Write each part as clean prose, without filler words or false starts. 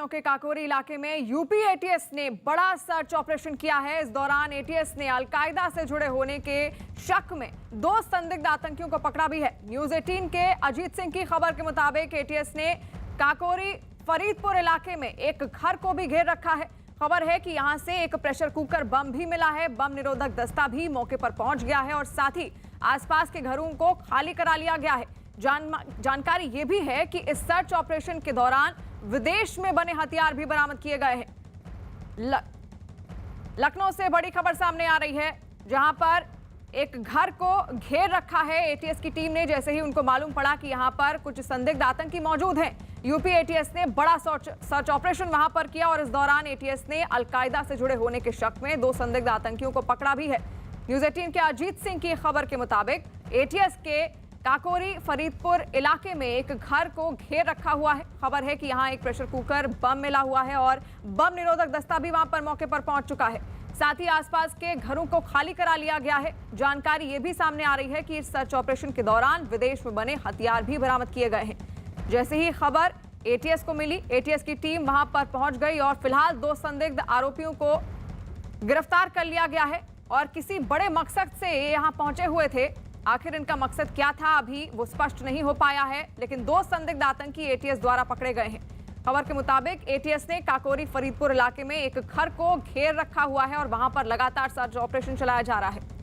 लखनऊ के काकोरी इलाके में यूपी एटीएस ने बड़ा सर्च ऑपरेशन किया है। इस दौरान एटीएस ने अलकायदा से जुड़े होने के शक में 2 संदिग्ध आतंकियों को पकड़ा भी है। न्यूज 18 के अजीत सिंह की खबर के मुताबिक एटीएस ने काकोरी फरीदपुर इलाके में एक घर को भी घेर रखा है। खबर है कि यहां से एक प्रेशर कुकर बम भी मिला है। बम निरोधक दस्ता भी मौके पर पहुंच गया है और साथ ही आसपास के घरों को खाली करा लिया गया है। जानकारी ये भी है कि इस सर्च ऑपरेशन के दौरान विदेश में बने हथियार भी बरामद किए गए हैं। लखनऊ से बड़ी खबर सामने आ रही है, जहां पर एक घर को घेर रखा है एटीएस की टीम ने। जैसे ही उनको मालूम पड़ा कि यहां पर कुछ संदिग्ध आतंकी मौजूद हैं, यूपी एटीएस ने बड़ा सर्च ऑपरेशन वहां पर किया और इस दौरान एटीएस ने अलकायदा से जुड़े होने के शक में 2 संदिग्ध आतंकियों को पकड़ा भी है। न्यूज 18 के अजीत सिंह की खबर के मुताबिक एटीएस के काकोरी फरीदपुर इलाके में एक घर को घेर रखा हुआ है। खबर है कि यहां एक प्रेशर कुकर बम मिला हुआ है और बम निरोधक दस्ता भी वहां पर मौके पर पहुंच चुका है। साथ ही आसपास के घरों को खाली करा लिया गया है। जानकारी ये भी सामने आ रही है कि इस सर्च ऑपरेशन के दौरान विदेश में बने हथियार भी बरामद किए गए हैं। जैसे ही खबर एटीएस को मिली, एटीएस की टीम वहां पर पहुंच गई और फिलहाल 2 संदिग्ध आरोपियों को गिरफ्तार कर लिया गया है और किसी बड़े मकसद से ये यहां पहुंचे हुए थे। आखिर इनका मकसद क्या था अभी वो स्पष्ट नहीं हो पाया है, लेकिन 2 संदिग्ध आतंकी एटीएस द्वारा पकड़े गए हैं। खबर के मुताबिक एटीएस ने काकोरी फरीदपुर इलाके में एक घर को घेर रखा हुआ है और वहां पर लगातार सर्च ऑपरेशन चलाया जा रहा है।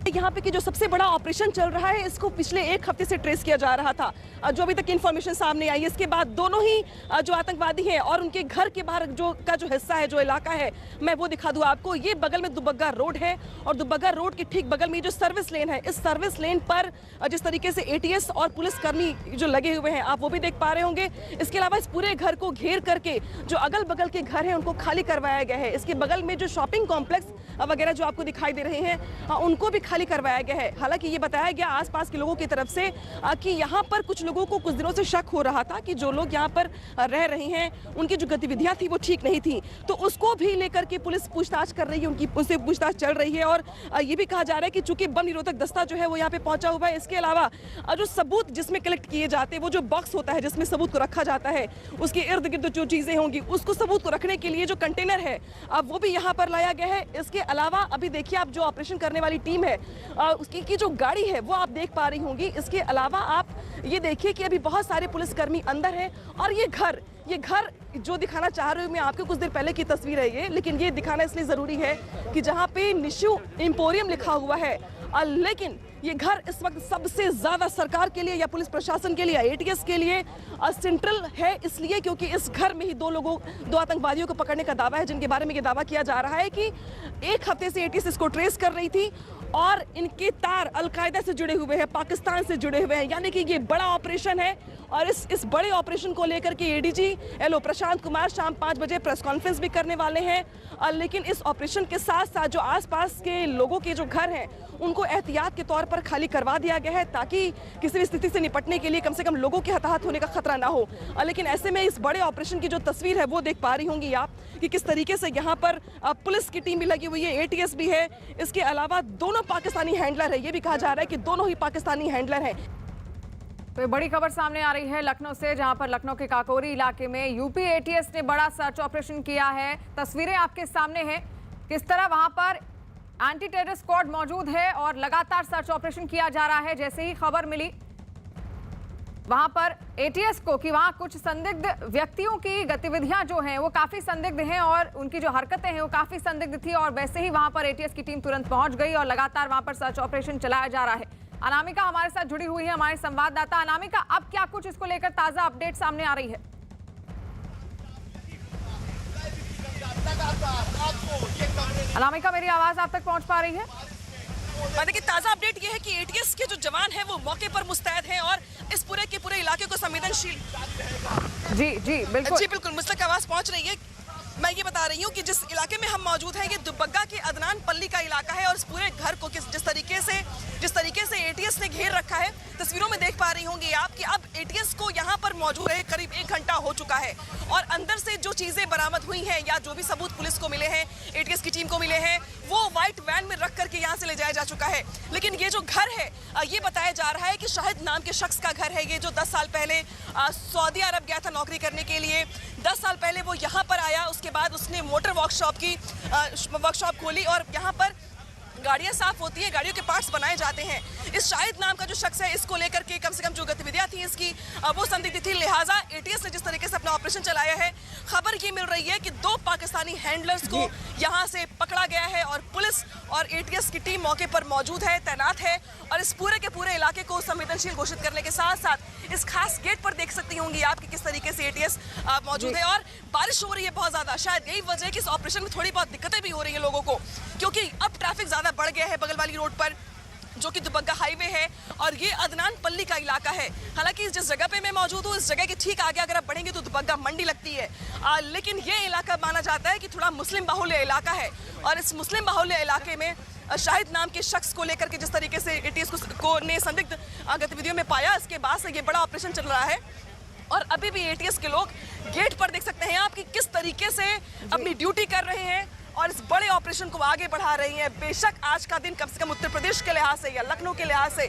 यहाँ पे कि जो सबसे बड़ा ऑपरेशन चल रहा है, इसको पिछले 1 हफ्ते से ट्रेस किया जा रहा था। जो अभी तक इन्फॉर्मेशन सामने आई, इसके बाद दोनों ही जो आतंकवादी हैं और उनके घर के बाहर जो हिस्सा है, जो इलाका है, मैं वो दिखा दूं आपको। ये बगल में दुबग्गा रोड है और दुबग्गा रोड के ठीक बगल में जो सर्विस लेन है, इस सर्विस लेन पर जिस तरीके से एटीएस और पुलिसकर्मी जो लगे हुए हैं, आप वो भी देख पा रहे होंगे। इसके अलावा इस पूरे घर को घेर करके जो अगल बगल के घर हैं उनको खाली करवाया गया है। इसके बगल में जो शॉपिंग कॉम्प्लेक्स वगैरह जो आपको दिखाई दे रहे हैं, उनको भी खाली करवाया गया है। हालांकि ये बताया गया आसपास के लोगों की तरफ से कि यहाँ पर कुछ लोगों को कुछ दिनों से शक हो रहा था कि जो लोग यहाँ पर रह रहे हैं उनकी जो गतिविधियां थी वो ठीक नहीं थी, तो उसको भी लेकर के पुलिस पूछताछ कर रही है, उनकी उससे पूछताछ चल रही है। और ये भी कहा जा रहा है कि चूंकि बम निरोधक दस्ता जो है वो यहाँ पे पहुंचा हुआ है, इसके अलावा जो सबूत जिसमें कलेक्ट किए जाते हैं, वो जो बॉक्स होता है जिसमें सबूत को रखा जाता है, उसके इर्द गिर्द जो चीजें होंगी उसको सबूत को रखने के लिए जो कंटेनर है अब वो भी यहाँ पर लाया गया है। इसके अलावा अभी देखिए, आप जो ऑपरेशन करने वाली टीम है उसकी की जो गाड़ी है वो आप देख पा रही होंगी। इसके अलावा आप ये देखिए कि अभी बहुत सारे पुलिसकर्मी अंदर हैं और ये घर जो दिखाना चाह रही हूँ मैं आपको, कुछ देर पहले की तस्वीर है ये, लेकिन ये दिखाना इसलिए जरूरी है कि जहाँ पे निशु एम्पोरियम लिखा हुआ है, लेकिन ये घर इस वक्त सबसे ज्यादा सरकार के लिए या पुलिस प्रशासन के लिए, एटीएस के लिए सेंट्रल है, इसलिए क्योंकि इस घर में ही 2 आतंकवादियों को पकड़ने का दावा है, जिनके बारे में ये दावा किया जा रहा है कि 1 हफ्ते से एटीएस इसको ट्रेस कर रही थी और इनके तार अलकायदा से जुड़े हुए हैं, पाकिस्तान से जुड़े हुए हैं। यानी कि ये बड़ा ऑपरेशन है और इस बड़े ऑपरेशन को लेकर के एडीजी एलओ प्रशांत कुमार शाम 5 बजे प्रेस कॉन्फ्रेंस भी करने वाले हैं। लेकिन इस ऑपरेशन के साथ साथ जो आसपास के लोगों के जो घर हैं उनको एहतियात के तौर पर खाली करवा दिया गया है, ताकि किसी भी स्थिति से निपटने के लिए कम से कम लोगों के हताहत होने का खतरा ना हो। लेकिन ऐसे में इस बड़े ऑपरेशन की जो तस्वीर है वो देख पा रही होंगी आप कि किस तरीके से यहाँ पर पुलिस की टीम भी लगी हुई है, एटीएस भी है। इसके अलावा दोनों पाकिस्तानी हैंडलर है, ये भी कहा जा रहा है कि दोनों ही पाकिस्तानी हैंडलर हैं। तो बड़ी खबर सामने आ रही है लखनऊ से, जहां पर लखनऊ के काकोरी इलाके में यूपी एटीएस ने बड़ा सर्च ऑपरेशन किया है। तस्वीरें आपके सामने हैं, किस तरह वहां पर एंटी टेररिस्ट स्क्वाड मौजूद है और लगातार सर्च ऑपरेशन किया जा रहा है। जैसे ही खबर मिली वहां पर एटीएस को कि वहां कुछ संदिग्ध व्यक्तियों की गतिविधियां जो हैं वो काफी संदिग्ध हैं और उनकी जो हरकतें हैं वो काफी संदिग्ध थी, और वैसे ही वहां पर एटीएस की टीम तुरंत पहुंच गई और लगातार वहां पर सर्च ऑपरेशन चलाया जा रहा है। अनामिका हमारे साथ जुड़ी हुई है, हमारे संवाददाता। अनामिका, अब क्या कुछ इसको लेकर ताजा अपडेट सामने आ रही है? अनामिका, मेरी आवाज आप तक पहुंच पा रही है? देखिए, ताजा अपडेट ये है कि एटीएस के जो जवान हैं वो मौके पर मुस्तैद हैं और इस पूरे के पूरे इलाके को संवेदनशील जी बिल्कुल मुझ तक आवाज पहुंच रही है। मैं ये बता रही हूँ कि जिस इलाके में हम मौजूद हैं ये दुबग्गा के अदनान पल्ली का इलाका है और इस पूरे घर को जिस तरीके से एटीएस ने घेर रखा है, तस्वीरों में देख पा रही होंगी आप कि अब एटीएस को यहाँ पर मौजूद है करीब 1 घंटा हो चुका है और अंदर से जो चीजें बरामद हुई हैं या जो भी सबूत पुलिस को मिले हैं, एटीएस की टीम को मिले हैं, वो व्हाइट वैन में रख करके यहाँ से ले जाया जा चुका है। लेकिन ये जो घर है ये बताया जा रहा है कि शाहिद नाम के शख्स का घर है। ये जो 10 साल पहले सऊदी अरब गया था नौकरी करने के लिए, 10 साल पहले वो यहाँ पर आया, उसके बाद उसने मोटर वर्कशॉप खोली और यहाँ पर गाड़ियां साफ होती है, गाड़ियों के पार्ट्स बनाए जाते हैं। इस शाहिद नाम का जो शख्स है इसको लेकर के कम से कम जो गतिविधियां थी इसकी वो संदिग्ध थी, लिहाजा एटीएस ने जिस तरीके से अपना ऑपरेशन चलाया है, खबर ये मिल रही है कि 2 पाकिस्तानी हैंडलर्स को यहां से पकड़ा गया है और पुलिस और एटीएस की टीम मौके पर मौजूद है, तैनात है और इस पूरे के पूरे इलाके को संवेदनशील घोषित करने के साथ साथ इस खास गेट पर देख सकती होंगी आप कि किस तरीके से एटीएस मौजूद है और बारिश हो रही है बहुत ज्यादा। शायद यही वजह है कि इस ऑपरेशन में थोड़ी बहुत दिक्कतें भी हो रही है लोगों को, क्योंकि अब ट्रैफिक ज्यादा बढ़ गया है बगल वाली रोड पर जो कि दुबग्गा हाईवे है और ये अदनान पल्ली का इलाका है। हालांकि जिस जगह पे मैं मौजूद हूँ इस जगह के ठीक आगे अगर आप बढ़ेंगे तो दुबग्गा मंडी लगती है, लेकिन ये इलाका माना जाता है कि थोड़ा मुस्लिम बाहुल्य इलाका है और इस मुस्लिम बाहुल्य इलाके में शाहिद नाम के शख्स को लेकर के जिस तरीके से एटीएस को ने संदिग्ध गतिविधियों में पाया, इसके बाद से ये बड़ा ऑपरेशन चल रहा है और अभी भी एटीएस के लोग गेट पर देख सकते हैं आप कि किस तरीके से अपनी ड्यूटी कर रहे हैं और इस बड़े ऑपरेशन को आगे बढ़ा रही हैं। बेशक आज का दिन कम से कम उत्तर प्रदेश के लिहाज से या लखनऊ के लिहाज से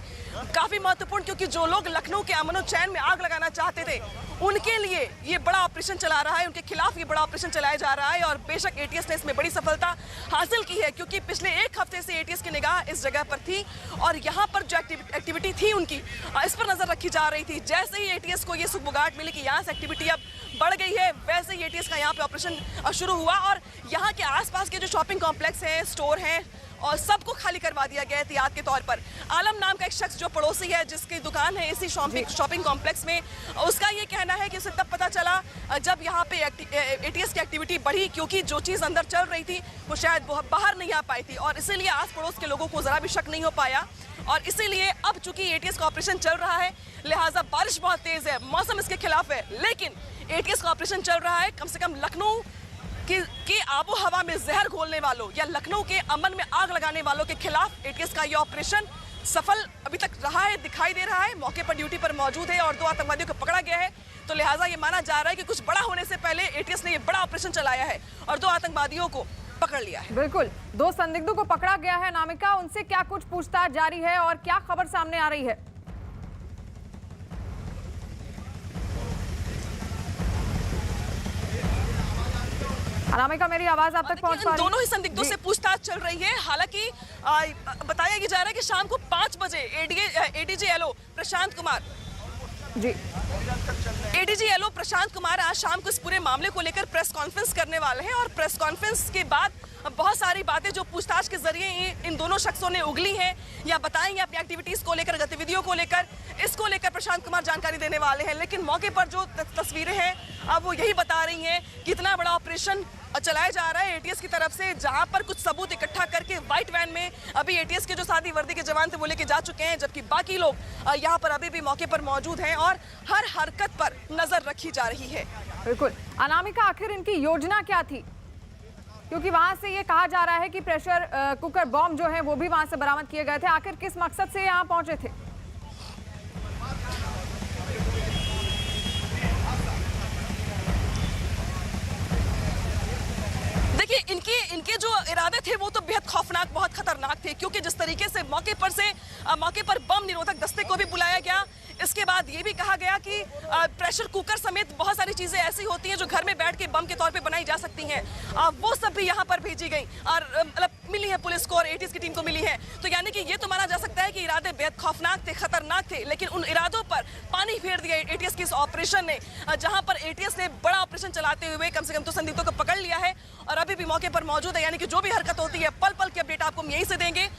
काफी महत्वपूर्ण, क्योंकि जो लोग लखनऊ के अमन और चैन में आग लगाना चाहते थे उनके लिए ये बड़ा ऑपरेशन चला रहा है, उनके खिलाफ ये बड़ा ऑपरेशन चलाया जा रहा है और बेशक एटीएस ने इसमें बड़ी सफलता हासिल की है, क्योंकि पिछले 1 हफ्ते से एटीएस की निगाह इस जगह पर थी और यहाँ पर जो एक्टिविटी थी उनकी इस पर नजर रखी जा रही थी। जैसे ही एटीएस को ये सुगबुगाहट मिली कि यहाँ से एक्टिविटी अब बढ़ गई है, वैसे ही एटीएस का यहाँ पे ऑपरेशन शुरू हुआ और यहाँ के आसपास के जो शॉपिंग कॉम्प्लेक्स हैं, स्टोर हैं और सबको खाली करवा दिया गया एहतियात के तौर पर। आलम नाम का एक शख्स जो पड़ोसी है जिसकी दुकान है इसी शॉपिंग कॉम्प्लेक्स में, उसका ये कहना है कि उसे तब पता चला जब यहाँ पे एटीएस की एक्टिविटी बढ़ी, क्योंकि जो चीज़ अंदर चल रही थी वो शायद बाहर नहीं आ पाई थी और इसीलिए आस पड़ोस के लोगों को ज़रा भी शक नहीं हो पाया और इसीलिए अब चूंकि एटीएस का ऑपरेशन चल रहा है, लिहाजा बारिश बहुत तेज है, मौसम इसके खिलाफ है, लेकिन एटीएस का ऑपरेशन चल रहा है। कम से कम लखनऊ की आबो हवा में जहर घोलने वालों या लखनऊ के अमन में आग लगाने वालों के खिलाफ एटीएस का यह ऑपरेशन सफल अभी तक रहा है, दिखाई दे रहा है। मौके पर ड्यूटी पर मौजूद है और 2 आतंकवादियों को पकड़ा गया है, तो लिहाजा ये माना जा रहा है कि कुछ बड़ा होने से पहले एटीएस ने ये बड़ा ऑपरेशन चलाया है और 2 आतंकवादियों को पकड़ लिया है। बिल्कुल, 2 संदिग्धों को पकड़ा गया है। अनामिका, उनसे क्या कुछ पूछताछ जारी है और क्या खबर सामने आ रही है? अनामिका, मेरी आवाज आप तक पहुंच पा रही है? दोनों ही संदिग्धों से पूछताछ चल रही है। हालांकि बताया जा रहा है कि शाम को 5 बजे ADG LO Prashant Kumar ADG LO Prashant Kumar आज शाम को इस पूरे मामले को लेकर प्रेस कॉन्फ्रेंस करने वाले हैं और प्रेस कॉन्फ्रेंस के बाद बहुत सारी बातें जो पूछताछ के जरिए इन दोनों शख्सों ने उगली हैं या बताएंगे अपनी एक्टिविटीज को लेकर, गतिविधियों को लेकर, इसको लेकर प्रशांत कुमार जानकारी देने वाले हैं। लेकिन मौके पर जो तस्वीरें हैं अब वो यही बता रही हैं कि इतना बड़ा ऑपरेशन चलाया जा रहा है एटीएस की तरफ से, जहां पर कुछ सबूत इकट्ठा करके व्हाइट वैन में अभी एटीएस के जो सादी वर्दी के जवान थे वो लेके जा चुके हैं, जबकि बाकी लोग यहां पर अभी भी मौके पर मौजूद हैं और हर हरकत पर नजर रखी जा रही है। बिल्कुल। अनामिका, आखिर इनकी योजना क्या थी? क्योंकि वहां से ये कहा जा रहा है कि प्रेशर कुकर बॉम्ब जो है वो भी वहां से बरामद किए गए थे, आखिर किस मकसद से यहाँ पहुंचे थे? देखिए, इनके जो इरादे थे वो तो बेहद खौफनाक, बहुत खतरनाक थे, क्योंकि जिस तरीके से मौके पर बम निरोधक दस्ते को भी बुलाया गया, इसके बाद ये भी कहा गया कि प्रेशर कुकर समेत बहुत सारी चीजें ऐसी होती हैं जो घर में बैठ के बम के तौर पे बनाई जा सकती हैं, वो सब भी यहाँ पर भेजी गई और मतलब मिली है पुलिस को और एटीएस की टीम को मिली है। तो यानी कि ये तो माना जा सकता है कि इरादे बेहद खौफनाक थे, खतरनाक थे, लेकिन उन इरादों पर पानी फेर दिया एटीएस के इस ऑपरेशन ने, जहां पर एटीएस ने बड़ा ऑपरेशन चलाते हुए कम से कम 2 संदिग्धों को पकड़ लिया है और अभी भी मौके पर मौजूद है। यानी कि जो भी हरकत होती है पल पल की अपडेट आपको हम यहीं से देंगे,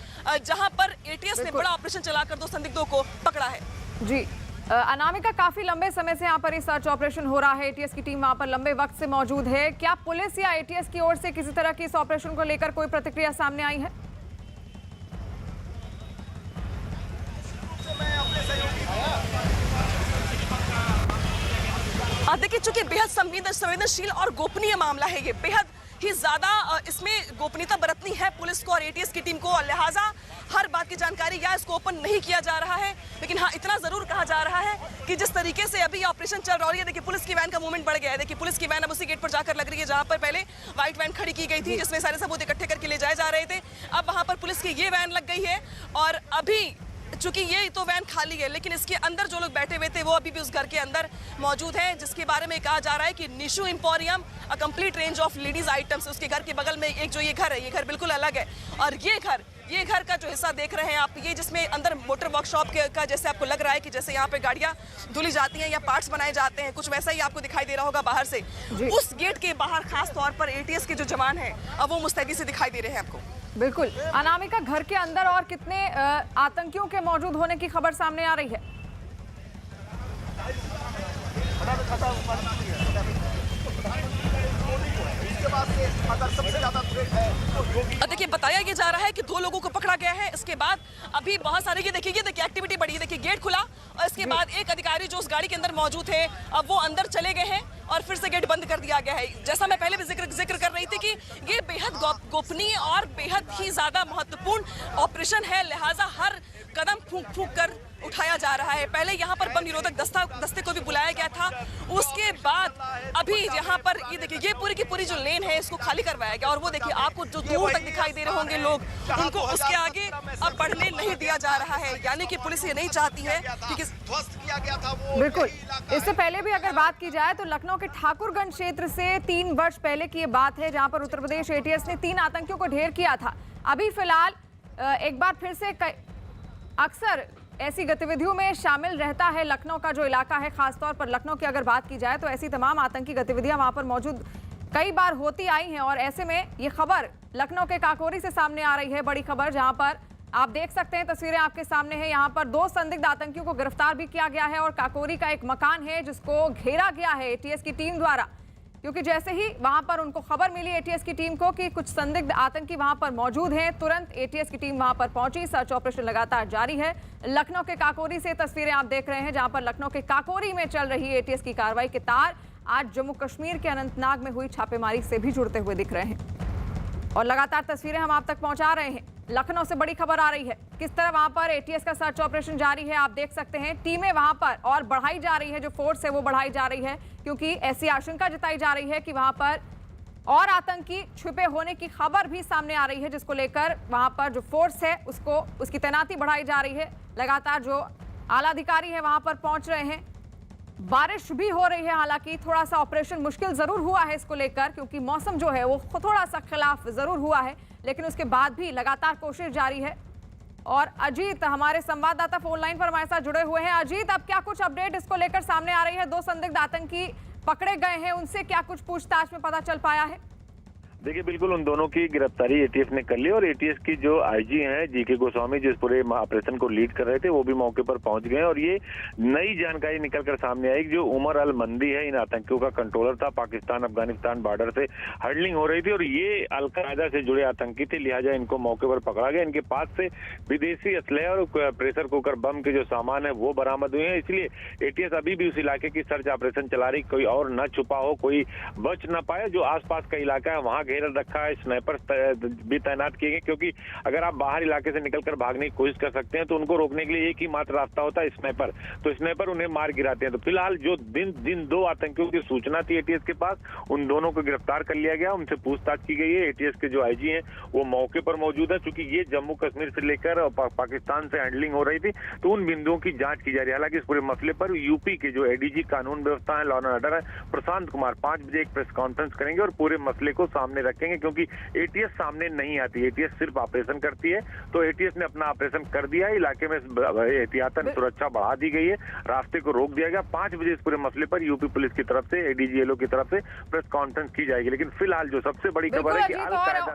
जहां पर एटीएस ने बड़ा ऑपरेशन चलाकर 2 संदिग्धों को पकड़ा है। जी अनामिका, काफी लंबे समय से यहाँ पर ये सर्च ऑपरेशन हो रहा है, एटीएस की टीम वहाँ पर लंबे वक्त से मौजूद है। क्या पुलिस या एटीएस की ओर से किसी तरह की इस ऑपरेशन को लेकर कोई प्रतिक्रिया सामने आई है? देखिए, चूंकि बेहद संवेदनशील और गोपनीय मामला है, ये बेहद ही ज्यादा इसमें गोपनीयता बरतनी है पुलिस को और एटीएस की टीम को, और लिहाजा हर बात की जानकारी या इसको ओपन नहीं किया जा रहा है। लेकिन हाँ, इतना जरूर कहा जा रहा है कि जिस तरीके से अभी ऑपरेशन चल रहा है, देखिए पुलिस की वैन का मूवमेंट बढ़ गया है। देखिए पुलिस की वैन अब उसी गेट पर जाकर लग रही है जहां पर पहले व्हाइट वैन खड़ी की गई थी, जिसमें सारे सबूत इकट्ठे करके ले जाए जा रहे थे। अब वहां पर पुलिस की ये वैन लग गई है, और अभी चूंकि ये तो वैन खाली है, लेकिन इसके अंदर जो लोग बैठे हुए थे वो अभी भी उस घर के अंदर मौजूद हैं, जिसके बारे में कहा जा रहा है कि Nishu emporium, a complete range of ladies items. उसके घर के बगल में एक जो ये घर है, ये घर बिल्कुल अलग है। और ये घर का जो हिस्सा देख रहे हैं आप, ये जिसमें अंदर मोटर वर्कशॉप का जैसे आपको लग रहा है कि जैसे यहाँ पे गाड़ियां धुली जाती हैं या पार्ट्स बनाए जाते हैं, कुछ वैसा ही आपको दिखाई दे रहा होगा बाहर से। उस गेट के बाहर खास तौर पर एटीएस के जो जवान हैं, अब वो मुस्तैदी से दिखाई दे रहे हैं आपको। बिल्कुल। अनामिका, घर के अंदर और कितने आतंकियों के मौजूद होने की खबर सामने आ रही है? देखिए, बताया ये जा रहा है कि 2 लोगों को पकड़ा गया है। इसके बाद अभी बहुत सारे ये देखिए एक्टिविटी बढ़ी। देखिए गेट खुला और इसके बाद एक अधिकारी जो उस गाड़ी के अंदर मौजूद थे, अब वो अंदर चले गए हैं और फिर से गेट बंद कर दिया गया है। जैसा मैं पहले भी जिक्र कर रही थी कि ये बेहद गोपनीय और बेहद ही ज्यादा महत्वपूर्ण ऑपरेशन है, लिहाजा हर कदम फूंक कर उठाया जा रहा है। पहले यहाँ पर बम निरोधक दस्ते को भी बुलाया गया था। उसके बाद अभी यहाँ पर ये देखिए, ये पूरी की पूरी जो लेन है इसको खाली करवाया गया, और वो देखिए आपको जो दूर तक दिखाई दे रहे होंगे लोग, उनको उसके आगे अब बढ़ने नहीं दिया जा रहा है। यानी कि पुलिस ये नहीं चाहती है कि ध्वस्त किया गया था वो। बिल्कुल। इससे पहले भी अगर बात की जाए तो लखनऊ के ठाकुरगंज क्षेत्र से 3 वर्ष पहले की ये बात है, जहां पर उत्तर प्रदेश एटीएस ने 3 आतंकियों को ढेर किया था। अभी फिलहाल एक बार फिर से अक्सर ऐसी गतिविधियों में शामिल रहता है लखनऊ का जो इलाका है। खासतौर पर लखनऊ की अगर बात की जाए तो ऐसी तमाम आतंकी गतिविधियां वहां पर मौजूद कई बार होती आई हैं, और ऐसे में ये खबर लखनऊ के काकोरी से सामने आ रही है, बड़ी खबर, जहां पर आप देख सकते हैं, तस्वीरें आपके सामने हैं। यहाँ पर 2 संदिग्ध आतंकियों को गिरफ्तार भी किया गया है, और काकोरी का एक मकान है जिसको घेरा गया है एटीएस की टीम द्वारा, क्योंकि जैसे ही वहां पर उनको खबर मिली एटीएस की टीम को कि कुछ संदिग्ध आतंकी वहां पर मौजूद हैं, तुरंत एटीएस की टीम वहां पर पहुंची। सर्च ऑपरेशन लगातार जारी है। लखनऊ के काकोरी से तस्वीरें आप देख रहे हैं, जहां पर लखनऊ के काकोरी में चल रही एटीएस की कार्रवाई के तार आज जम्मू कश्मीर के अनंतनाग में हुई छापेमारी से भी जुड़ते हुए दिख रहे हैं, और लगातार तस्वीरें हम आप तक पहुंचा रहे हैं। लखनऊ से बड़ी खबर आ रही है, किस तरह वहां पर एटीएस का सर्च ऑपरेशन जारी है। आप देख सकते हैं टीमें वहां पर और बढ़ाई जा रही है, जो फोर्स है वो बढ़ाई जा रही है, क्योंकि ऐसी आशंका जताई जा रही है कि वहां पर और आतंकी छुपे होने की खबर भी सामने आ रही है, जिसको लेकर वहां पर जो फोर्स है उसकी तैनाती बढ़ाई जा रही है। लगातार जो आला अधिकारी है वहां पर पहुंच रहे हैं। बारिश भी हो रही है, हालांकि थोड़ा सा ऑपरेशन मुश्किल जरूर हुआ है इसको लेकर, क्योंकि मौसम जो है वो थोड़ा सा खिलाफ जरूर हुआ है, लेकिन उसके बाद भी लगातार कोशिश जारी है। और अजीत, हमारे संवाददाता फोन लाइन पर हमारे साथ जुड़े हुए हैं। अजीत, अब क्या कुछ अपडेट इसको लेकर सामने आ रही है? 2 संदिग्ध आतंकी पकड़े गए हैं, उनसे क्या कुछ पूछताछ में पता चल पाया है? देखिए, बिल्कुल उन दोनों की गिरफ्तारी एटीएस ने कर ली, और एटीएस की जो आईजी हैं जीके गोस्वामी, जो इस पूरे ऑपरेशन को लीड कर रहे थे, वो भी मौके पर पहुंच गए। और ये नई जानकारी निकलकर सामने आई, जो उमर अल मंदी है, इन आतंकियों का कंट्रोलर था। पाकिस्तान अफगानिस्तान बॉर्डर से हडलिंग हो रही थी और ये अलकायदा से जुड़े आतंकी थे, लिहाजा इनको मौके पर पकड़ा गया। इनके पास से विदेशी असलहा और प्रेशर कुकर बम के जो सामान है वो बरामद हुए हैं। इसलिए एटीएस अभी भी उस इलाके की सर्च ऑपरेशन चला रही, कोई और न छुपा हो, कोई बच न पाए। जो आसपास का इलाका है वहां घेर रखा है, स्नाइपर भी तैनात किए गए, क्योंकि अगर आप बाहर इलाके से निकलकर भागने की कोशिश कर सकते हैं तो उनको रोकने के लिए एक ही मात्र रास्ता होता है, स्नाइपर। तो स्नाइपर उन्हें मार गिराते हैं। तो फिलहाल जो जिन 2 आतंकियों की सूचना थी एटीएस के पास, उन दोनों को गिरफ्तार कर लिया गया, उनसे पूछताछ की गई है। एटीएस के जो आईजी हैं वो मौके पर मौजूद है, क्योंकि ये जम्मू कश्मीर से लेकर पाकिस्तान से हैंडलिंग हो रही थी, तो उन बिंदुओं की जांच की जा रही है। हालांकि इस पूरे मसले पर यूपी के जो एडीजी कानून व्यवस्था है, लॉ एंड ऑर्डर है, प्रशांत कुमार 5 बजे एक प्रेस कॉन्फ्रेंस करेंगे और पूरे मसले को सामने रखेंगे, क्योंकि एटीएस सामने नहीं आती, एटीएस सिर्फ ऑपरेशन करती है। तो एटीएस ने अपना ऑपरेशन कर दिया है, इलाके में एहतियातन सुरक्षा बढ़ा दी गई है, रास्ते को रोक दिया गया। 5 बजे इस पूरे मसले पर यूपी पुलिस की तरफ से, एडीजी एलओ की तरफ से प्रेस कॉन्फ्रेंस की जाएगी। लेकिन फिलहाल जो सबसे बड़ी खबर है कि अल कायदा से